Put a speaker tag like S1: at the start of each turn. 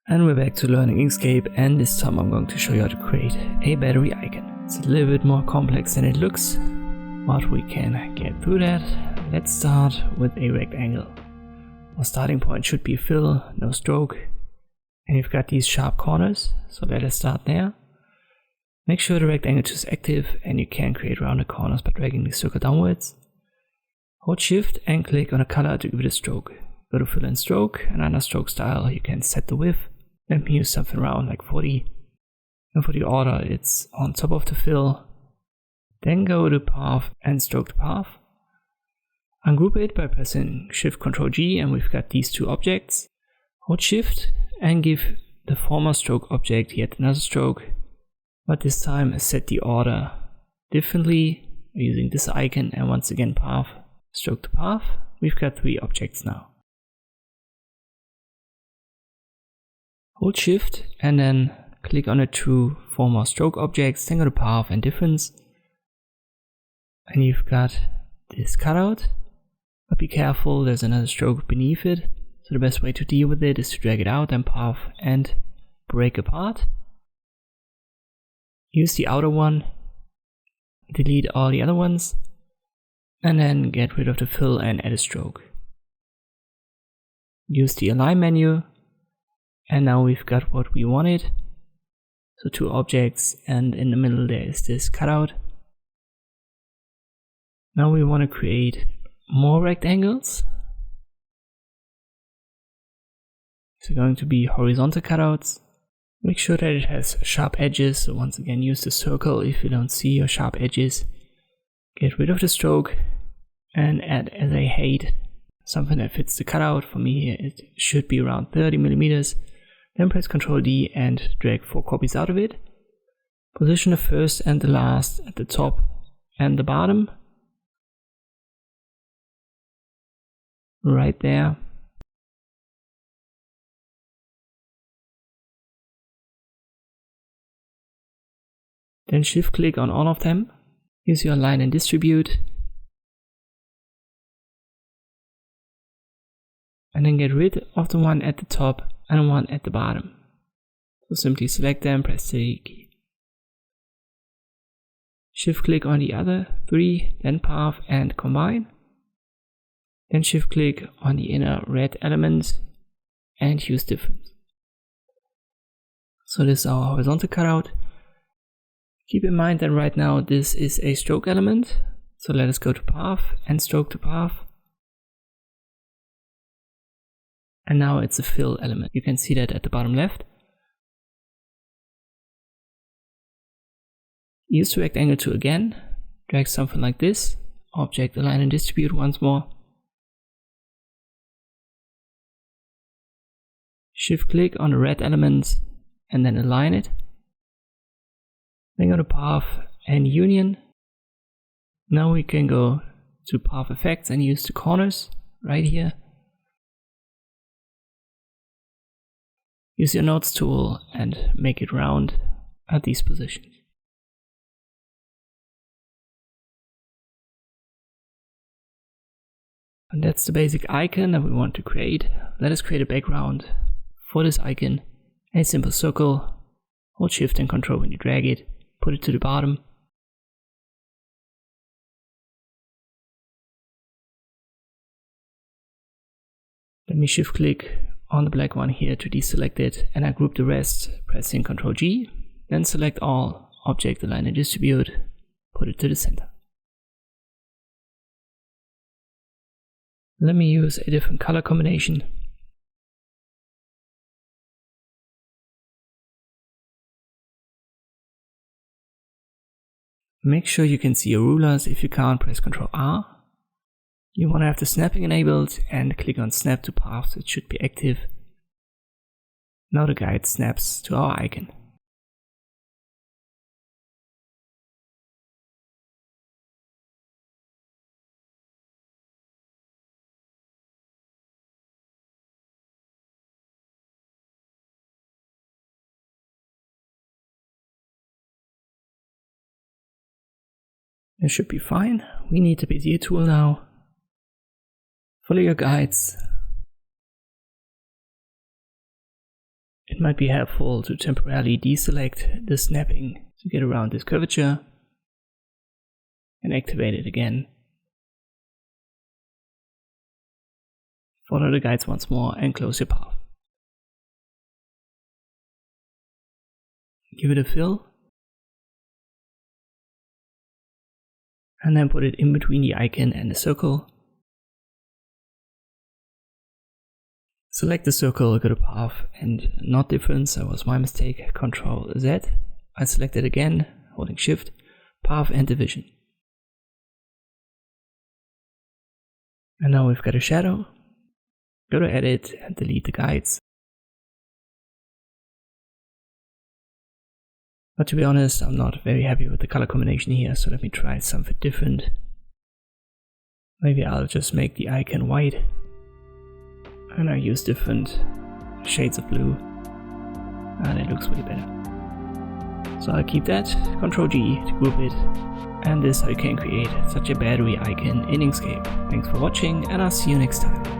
S1: And we're back to learning Inkscape, and this time I'm going to show you how to create a battery icon. It's a little bit more complex than it looks, but we can get through that. Let's start with a rectangle. Our starting point should be fill, no stroke, and you've got these sharp corners, so let us start there. Make sure the rectangle is active, and you can create rounded corners by dragging the circle downwards. Hold shift and click on a color to give it a stroke. Go to fill and stroke, and under stroke style you can set the width. Let me use something around like 40. And for the order, it's on top of the fill. Then go to path and stroke the path. Ungroup it by pressing Shift Ctrl G, and we've got these two objects. Hold shift and give the former stroke object yet another stroke. But this time set the order differently using this icon, and once again path, stroke the path. We've got 3 objects now. Hold shift and then click on the 2 former stroke objects, then go to path and difference. And you've got this cutout, but be careful, there's another stroke beneath it. So the best way to deal with it is to drag it out and path and break apart. Use the outer one, delete all the other ones, and then get rid of the fill and add a stroke. Use the align menu. And now we've got what we wanted. So 2 objects, and in the middle there is this cutout. Now we want to create more rectangles. So going to be horizontal cutouts. Make sure that it has sharp edges. So once again use the circle if you don't see your sharp edges. Get rid of the stroke and add as a height something that fits the cutout. For me here it should be around 30 millimeters. Then press Ctrl D and drag 4 copies out of it. Position the first and the last at the top and the bottom. Right there. Then shift click on all of them. Use your align and distribute. And then get rid of the one at the top and one at the bottom. So simply select them, press the key. Shift click on the other 3, then path and combine. Then shift click on the inner red element and use difference. So this is our horizontal cutout. Keep in mind that right now this is a stroke element. So let us go to path and stroke the path. And now it's a fill element. You can see that at the bottom left. Use the rectangle tool again. Drag something like this. Object align and distribute once more. Shift click on the red element and then align it. Then go to path and union. Now we can go to path effects and use the corners right here. Use your nodes tool and make it round at these positions. And that's the basic icon that we want to create. Let us create a background for this icon. A simple circle. Hold shift and Ctrl when you drag it. Put it to the bottom. Let me shift click on the black one here to deselect it, and I group the rest, pressing Ctrl G, then select all, object align and distribute, put it to the center. Let me use a different color combination. Make sure you can see your rulers. If you can't, press Ctrl R. You want to have the snapping enabled and click on snap to path, it should be active. Now the guide snaps to our icon. It should be fine. We need the Bezier tool now. Follow your guides. It might be helpful to temporarily deselect the snapping to get around this curvature and activate it again. Follow the guides once more and close your path. Give it a fill and then put it in between the icon and the circle. Select the circle, go to path and not difference, that was my mistake, Ctrl Z. I select it again, holding shift, path and division. And now we've got a shadow. Go to edit and delete the guides. But to be honest, I'm not very happy with the color combination here, so let me try something different. Maybe I'll just make the icon white. And I use different shades of blue. And it looks way better. So I'll keep that, Ctrl G to group it. And this is how you can create such a battery icon in Inkscape. Thanks for watching and I'll see you next time.